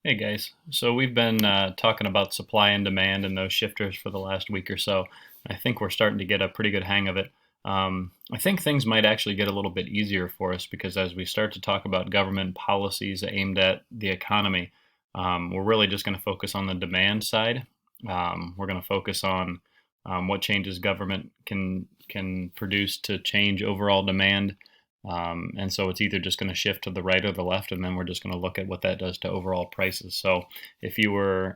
Hey guys, so we've been talking about supply and demand and those shifters for the last week or so. I think we're starting to get a pretty good hang of it. I think things might actually get a little bit easier for us because as we start to talk about government policies aimed at the economy, we're really just going to focus on the demand side. We're going to focus on what changes government can produce to change overall demand. And so it's either just going to shift to the right or the left, and then we're just going to look at what that does to overall prices. So if you were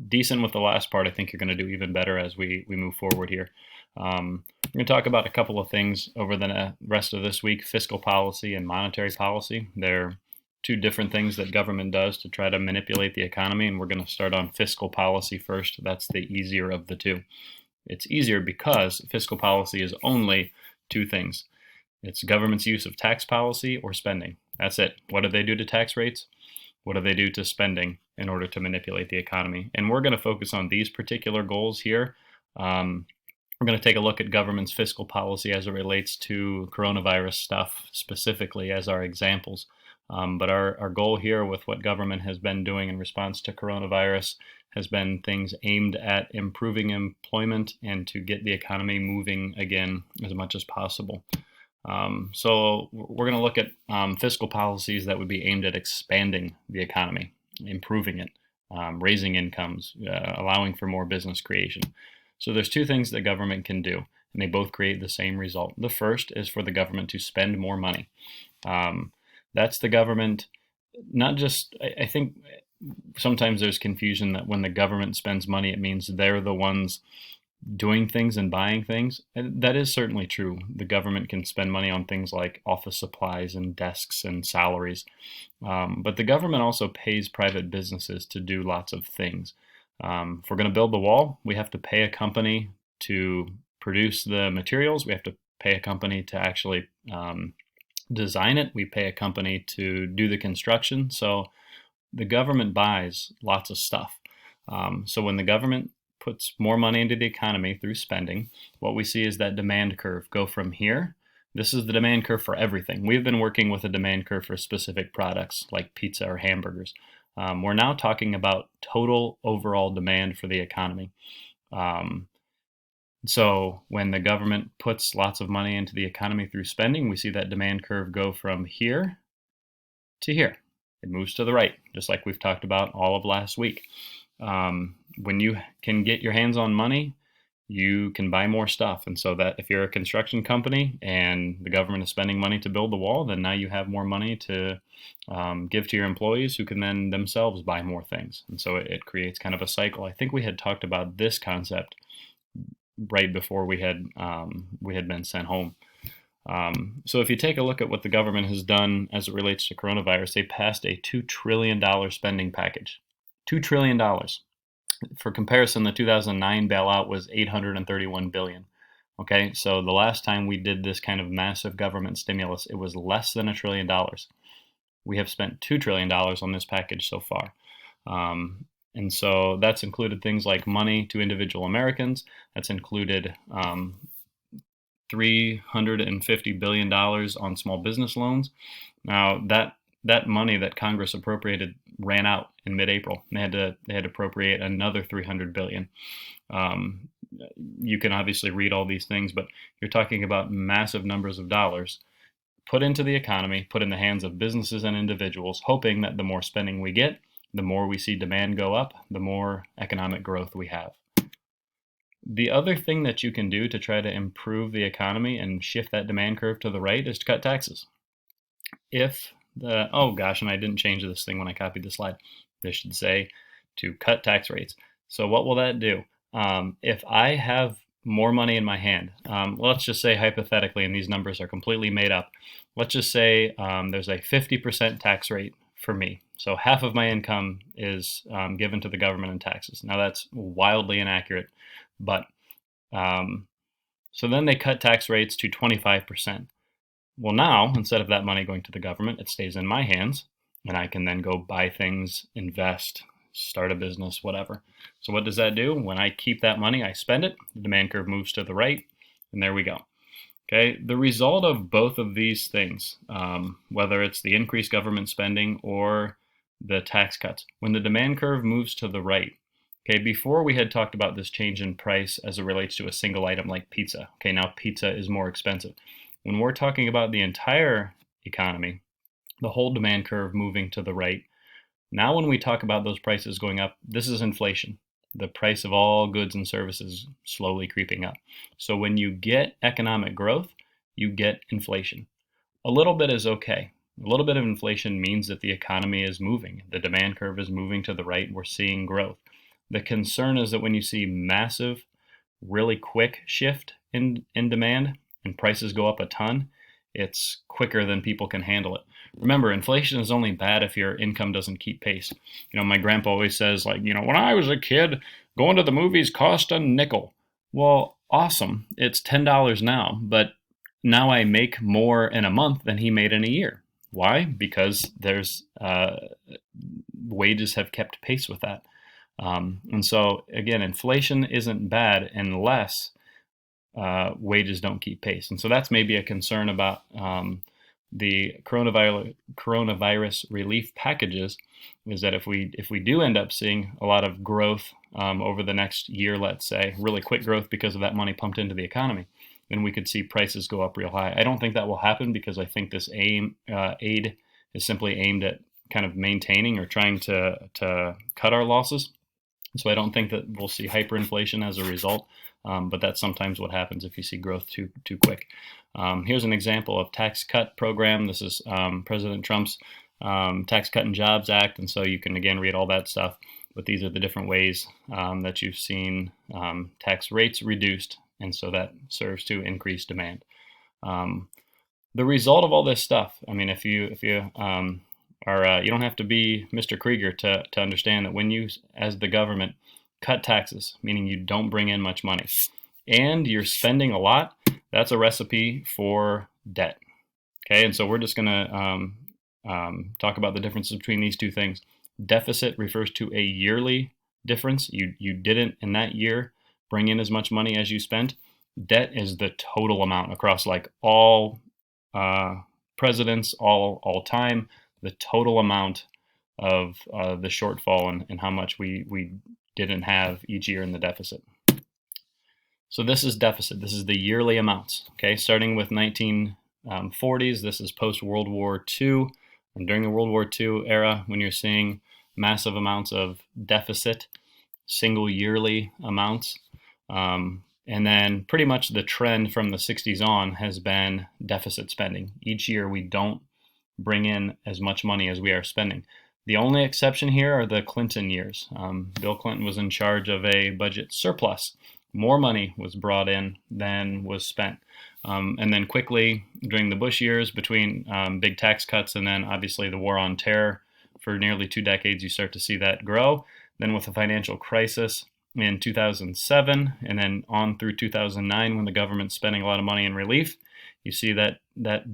decent with the last part, I think you're going to do even better as we move forward here. We're going to talk about a couple of things over the rest of this week: fiscal policy and monetary policy. They're two different things that government does to try to manipulate the economy, and we're going to start on fiscal policy first. That's the easier of the two. It's easier because fiscal policy is only two things. It's government's use of tax policy or spending. That's it. What do they do to tax rates? What do they do to spending in order to manipulate the economy? And we're going to focus on these particular goals here. We're going to take a look at government's fiscal policy as it relates to coronavirus stuff specifically as our examples. But our goal here with what government has been doing in response to coronavirus has been things aimed at improving employment and to get the economy moving again as much as possible. So we're going to look at fiscal policies that would be aimed at expanding the economy, improving it, raising incomes, allowing for more business creation. So there's two things that government can do, and they both create the same result. The first is for the government to spend more money. That's the government, not just, I think sometimes there's confusion that when the government spends money, it means they're the ones doing things and buying things. And that is certainly true. The government can spend money on things like office supplies and desks and salaries. But the government also pays private businesses to do lots of things. If we're going to build the wall, we have to pay a company to produce the materials. We have to pay a company to actually design it. We pay a company to do the construction. So the government buys lots of stuff. So when the government puts more money into the economy through spending, what we see is that demand curve go from here. This is the demand curve for everything. We've been working with a demand curve for specific products like pizza or hamburgers. We're now talking about total overall demand for the economy. So when the government puts lots of money into the economy through spending, we see that demand curve go from here to here. It moves to the right, just like we've talked about all of last week. When you can get your hands on money, you can buy more stuff. And so that if you're a construction company and the government is spending money to build the wall, then now you have more money to give to your employees who can then themselves buy more things. And so it creates kind of a cycle. I think we had talked about this concept right before we had been sent home. So if you take a look at what the government has done as it relates to coronavirus, they passed a $2 trillion spending package. $2 trillion. For comparison, the 2009 bailout was $831 billion. Okay, so the last time we did this kind of massive government stimulus, it was less than $1 trillion. We have spent $2 trillion on this package so far. And so that's included things like money to individual Americans. That's included $350 billion on small business loans. Now, that money that Congress appropriated ran out in mid-April. They had to appropriate another $300 billion. You can obviously read all these things, but you're talking about massive numbers of dollars put into the economy, put in the hands of businesses and individuals, hoping that the more spending we get, the more we see demand go up, the more economic growth we have. The other thing that you can do to try to improve the economy and shift that demand curve to the right is to cut taxes. Oh gosh, and I didn't change this thing when I copied the slide. This should say to cut tax rates. So what will that do? If I have more money in my hand, let's just say hypothetically, and these numbers are completely made up, let's just say there's a 50% tax rate for me. So half of my income is given to the government in taxes. Now that's wildly inaccurate, but so then they cut tax rates to 25%. Well, now, instead of that money going to the government, it stays in my hands, and I can then go buy things, invest, start a business, whatever. So what does that do? When I keep that money, I spend it, the demand curve moves to the right, and there we go. Okay, the result of both of these things, whether it's the increased government spending or the tax cuts. When the demand curve moves to the right, okay, before we had talked about this change in price as it relates to a single item like pizza. Okay, now pizza is more expensive. When we're talking about the entire economy, the whole demand curve moving to the right, now when we talk about those prices going up, this is inflation. The price of all goods and services slowly creeping up. So when you get economic growth, you get inflation. A little bit is okay. A little bit of inflation means that the economy is moving. The demand curve is moving to the right. We're seeing growth. The concern is that when you see massive, really quick shift in demand and prices go up a ton, it's quicker than people can handle it. Remember, inflation is only bad if your income doesn't keep pace. My grandpa always says, like, when I was a kid, going to the movies cost a nickel. Well, awesome. It's $10 now, but now I make more in a month than he made in a year. Why? Because there's wages have kept pace with that. And so, again, inflation isn't bad unless wages don't keep pace. And so that's maybe a concern about the coronavirus relief packages, is that if we do end up seeing a lot of growth over the next year, let's say, really quick growth because of that money pumped into the economy, then we could see prices go up real high. I don't think that will happen because I think this aid is simply aimed at kind of maintaining or trying to cut our losses. So I don't think that we'll see hyperinflation as a result, but that's sometimes what happens if you see growth too quick. Here's an example of tax cut program. This is President Trump's Tax Cut and Jobs Act, and so you can again read all that stuff. But these are the different ways that you've seen tax rates reduced, and so that serves to increase demand. The result of all this stuff, I mean, if you you don't have to be Mr. Krieger to understand that when you, as the government, cut taxes, meaning you don't bring in much money, and you're spending a lot, that's a recipe for debt. Okay, and so we're just going to talk about the difference between these two things. Deficit refers to a yearly difference. You didn't in that year bring in as much money as you spent. Debt is the total amount across like all presidents, all time, the total amount of the shortfall and how much we didn't have each year in the deficit. So this is deficit. This is the yearly amounts. Okay, starting with 1940s. This is post World War II, and during the World War II era, when you're seeing massive amounts of deficit, single yearly amounts, and then pretty much the trend from the 60s on has been deficit spending. Each year we don't bring in as much money as we are spending. The only exception here are the Clinton years. Bill Clinton was in charge of a budget surplus. More money was brought in than was spent. And then quickly during the Bush years, between big tax cuts and then obviously the war on terror for nearly 2 decades, you start to see that grow. Then with the financial crisis in 2007 and then on through 2009, when the government's spending a lot of money in relief, you see that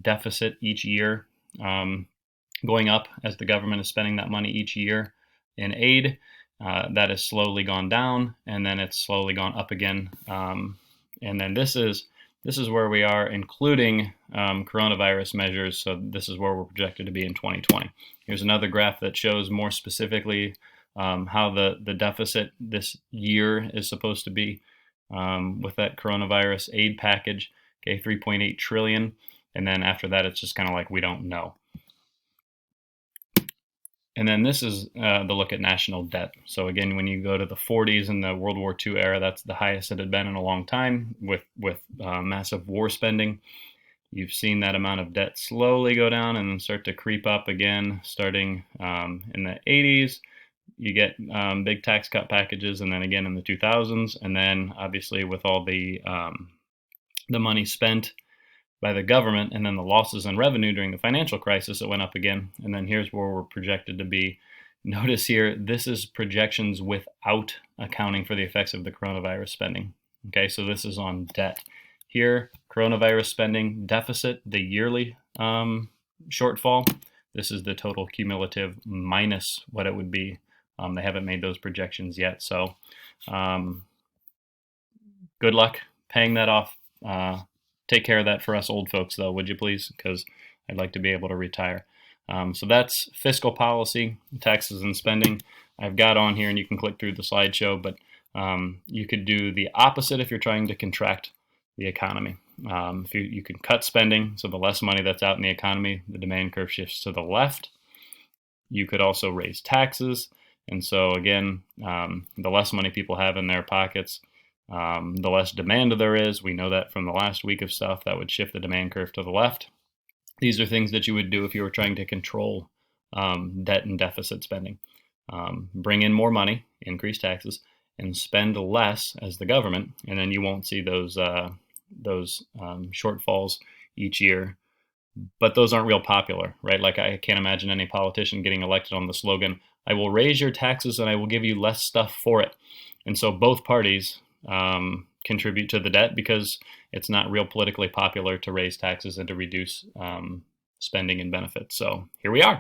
deficit each year going up as the government is spending that money each year in aid. That has slowly gone down, and then it's slowly gone up again. And then this is where we are, including coronavirus measures. So this is where we're projected to be in 2020. Here's another graph that shows more specifically how the deficit this year is supposed to be with that coronavirus aid package. Okay, 3.8 trillion. And then after that, it's just kind of like we don't know. And then this is the look at national debt. So again, when you go to the 40s and the World War II era, that's the highest it had been in a long time with massive war spending. You've seen that amount of debt slowly go down and then start to creep up again, starting in the 80s. You get big tax cut packages, and then again in the 2000s, and then obviously with all the money spent by the government and then the losses in revenue during the financial crisis, it went up again. And then here's where we're projected to be. Notice here, this is projections without accounting for the effects of the coronavirus spending. Okay, so this is on debt. Here, coronavirus spending deficit, the yearly shortfall. This is the total cumulative minus what it would be. They haven't made those projections yet. So good luck paying that off. Take care of that for us old folks, though, would you please? Because I'd like to be able to retire. So that's fiscal policy, taxes and spending. I've got on here, and you can click through the slideshow, but you could do the opposite if you're trying to contract the economy. If you can cut spending, so the less money that's out in the economy, the demand curve shifts to the left. You could also raise taxes, and so again, the less money people have in their pockets, the less demand there is. We know that from the last week of stuff. That would shift the demand curve to the left. These are things that you would do if you were trying to control debt and deficit spending. Bring in more money, increase taxes, and spend less as the government, and then you won't see those shortfalls each year. But those aren't real popular, right? Like, I can't imagine any politician getting elected on the slogan, "I will raise your taxes and I will give you less stuff for it." And so both parties contribute to the debt because it's not real politically popular to raise taxes and to reduce spending and benefits. So here we are.